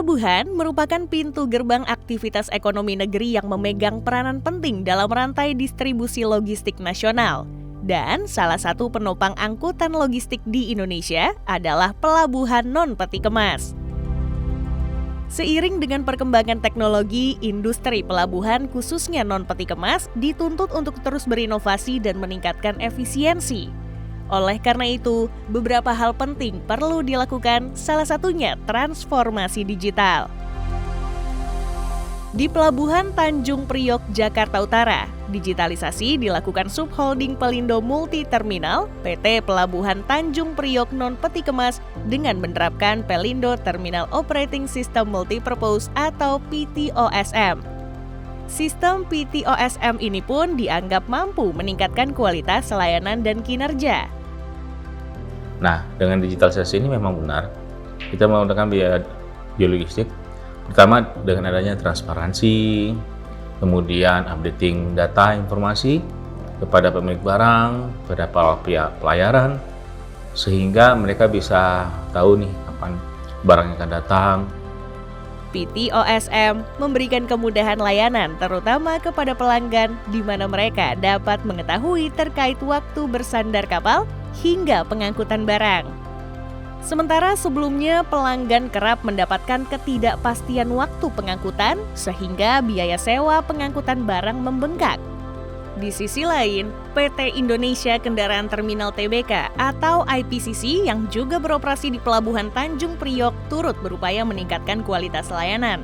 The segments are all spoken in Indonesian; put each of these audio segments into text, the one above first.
Pelabuhan merupakan pintu gerbang aktivitas ekonomi negeri yang memegang peranan penting dalam rantai distribusi logistik nasional. Dan salah satu penopang angkutan logistik di Indonesia adalah pelabuhan non-peti kemas. Seiring dengan perkembangan teknologi, industri pelabuhan khususnya non-peti kemas dituntut untuk terus berinovasi dan meningkatkan efisiensi. Oleh karena itu, beberapa hal penting perlu dilakukan, salah satunya transformasi digital. Di Pelabuhan Tanjung Priok, Jakarta Utara, digitalisasi dilakukan Subholding Pelindo Multi Terminal PT Pelabuhan Tanjung Priok Non-Peti Kemas dengan menerapkan Pelindo Terminal Operating System Multipurpose atau PTOSM. Sistem PTOSM ini pun dianggap mampu meningkatkan kualitas layanan dan kinerja. Nah, dengan digitalisasi ini memang benar kita menggunakan biaya logistik, pertama dengan adanya transparansi, kemudian updating data informasi kepada pemilik barang, kepada pihak pelayaran, sehingga mereka bisa tahu nih kapan barangnya akan datang. PTOSM memberikan kemudahan layanan terutama kepada pelanggan di mana mereka dapat mengetahui terkait waktu bersandar kapal hingga pengangkutan barang. Sementara sebelumnya pelanggan kerap mendapatkan ketidakpastian waktu pengangkutan sehingga biaya sewa pengangkutan barang membengkak. Di sisi lain, PT Indonesia Kendaraan Terminal Tbk atau IPCC yang juga beroperasi di Pelabuhan Tanjung Priok turut berupaya meningkatkan kualitas layanan.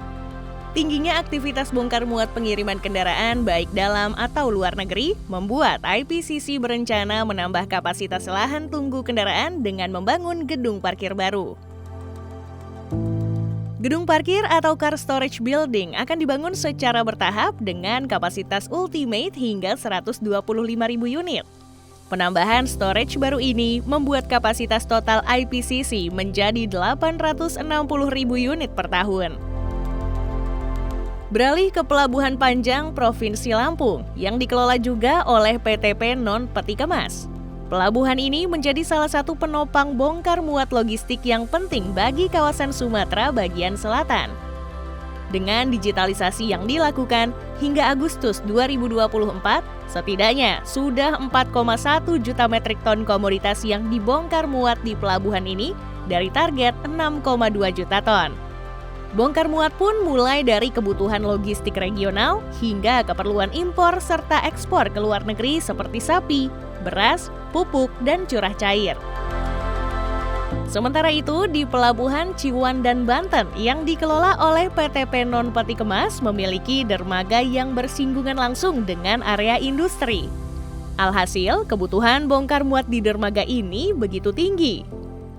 Tingginya aktivitas bongkar muat pengiriman kendaraan baik dalam atau luar negeri membuat IPCC berencana menambah kapasitas lahan tunggu kendaraan dengan membangun gedung parkir baru. Gedung parkir atau car storage building akan dibangun secara bertahap dengan kapasitas ultimate hingga 125.000 unit. Penambahan storage baru ini membuat kapasitas total IPCC menjadi 860.000 unit per tahun. Beralih ke Pelabuhan Panjang Provinsi Lampung yang dikelola juga oleh PTP Non-Peti Kemas. Pelabuhan ini menjadi salah satu penopang bongkar muat logistik yang penting bagi kawasan Sumatera bagian selatan. Dengan digitalisasi yang dilakukan, hingga Agustus 2024, setidaknya sudah 4,1 juta metrik ton komoditas yang dibongkar muat di pelabuhan ini dari target 6,2 juta ton. Bongkar muat pun mulai dari kebutuhan logistik regional hingga keperluan impor serta ekspor ke luar negeri seperti sapi, beras, pupuk, dan curah cair. Sementara itu, di Pelabuhan Ciwandan, Banten yang dikelola oleh PTP Non-Peti Kemas memiliki dermaga yang bersinggungan langsung dengan area industri. Alhasil, kebutuhan bongkar muat di dermaga ini begitu tinggi.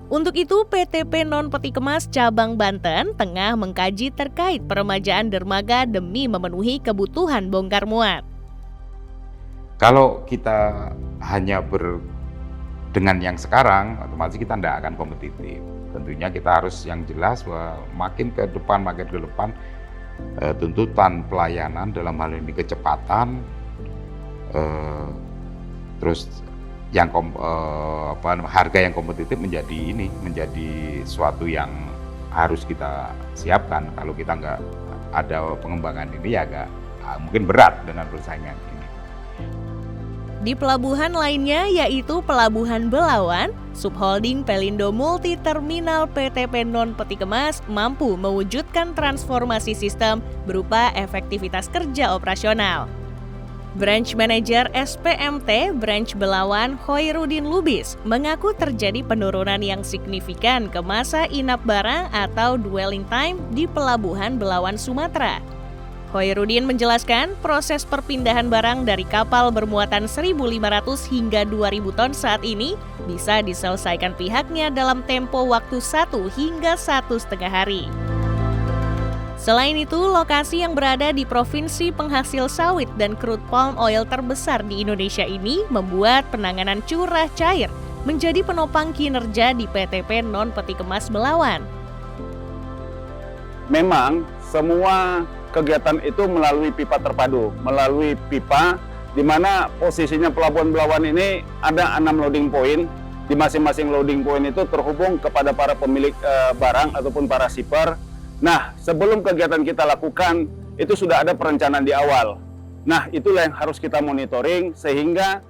Untuk itu, PTP Non-Peti Kemas Cabang Banten tengah mengkaji terkait peremajaan dermaga demi memenuhi kebutuhan bongkar muat. Kalau kita hanya dengan yang sekarang, otomatis kita tidak akan kompetitif. Tentunya kita harus yang jelas bahwa makin ke depan, tuntutan pelayanan dalam hal ini kecepatan, terus yang harga yang kompetitif menjadi suatu yang harus kita siapkan. Kalau kita nggak ada pengembangan ini ya mungkin berat dengan persaingan ini. Di pelabuhan lainnya yaitu Pelabuhan Belawan, Subholding Pelindo Multi Terminal PTP Non-Peti Kemas mampu mewujudkan transformasi sistem berupa efektivitas kerja operasional. Branch Manager SPMT Branch Belawan Khoirudin Lubis mengaku terjadi penurunan yang signifikan ke masa inap barang atau dwelling time di Pelabuhan Belawan Sumatera. Khoirudin menjelaskan proses perpindahan barang dari kapal bermuatan 1.500 hingga 2.000 ton saat ini bisa diselesaikan pihaknya dalam tempo waktu 1 hingga 1,5 hari. Selain itu, lokasi yang berada di provinsi penghasil sawit dan crude palm oil terbesar di Indonesia ini membuat penanganan curah cair menjadi penopang kinerja di PTP Non-Peti Kemas Belawan. Memang semua kegiatan itu melalui pipa terpadu, melalui pipa di mana posisinya Pelabuhan Belawan ini ada 6 loading point. Di masing-masing loading point itu terhubung kepada para pemilik barang ataupun para shipper Nah, sebelum kegiatan kita lakukan, itu sudah ada perencanaan di awal. Nah, itulah yang harus kita monitoring sehingga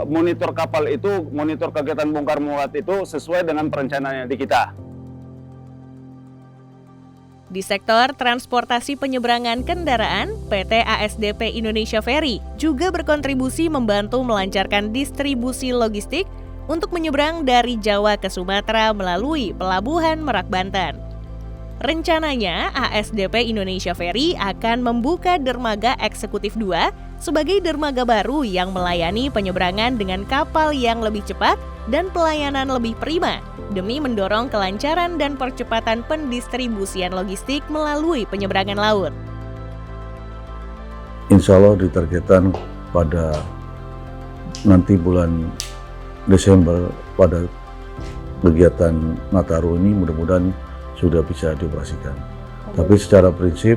monitor kapal itu, monitor kegiatan bongkar muat itu sesuai dengan perencanaannya di kita. Di sektor transportasi penyeberangan kendaraan, PT ASDP Indonesia Ferry juga berkontribusi membantu melancarkan distribusi logistik untuk menyeberang dari Jawa ke Sumatera melalui Pelabuhan Merak Banten. Rencananya, ASDP Indonesia Ferry akan membuka dermaga eksekutif 2 sebagai dermaga baru yang melayani penyeberangan dengan kapal yang lebih cepat dan pelayanan lebih prima demi mendorong kelancaran dan percepatan pendistribusian logistik melalui penyeberangan laut. Insya Allah ditargetkan pada nanti bulan Desember pada kegiatan Nataru ini mudah-mudahan sudah bisa dioperasikan. Tapi secara prinsip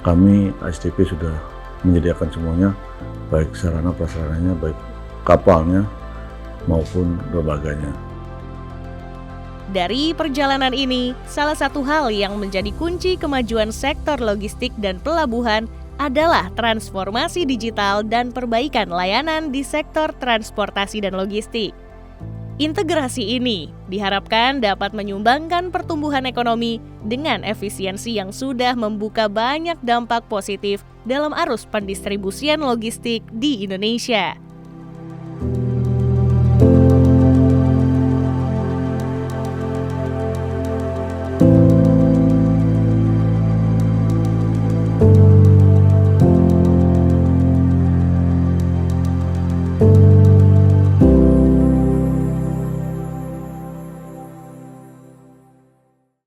kami ASDP sudah menyediakan semuanya, baik sarana prasarananya, baik kapalnya maupun dermaganya. Dari perjalanan ini, salah satu hal yang menjadi kunci kemajuan sektor logistik dan pelabuhan adalah transformasi digital dan perbaikan layanan di sektor transportasi dan logistik. Integrasi ini diharapkan dapat menyumbangkan pertumbuhan ekonomi dengan efisiensi yang sudah membuka banyak dampak positif dalam arus pendistribusian logistik di Indonesia.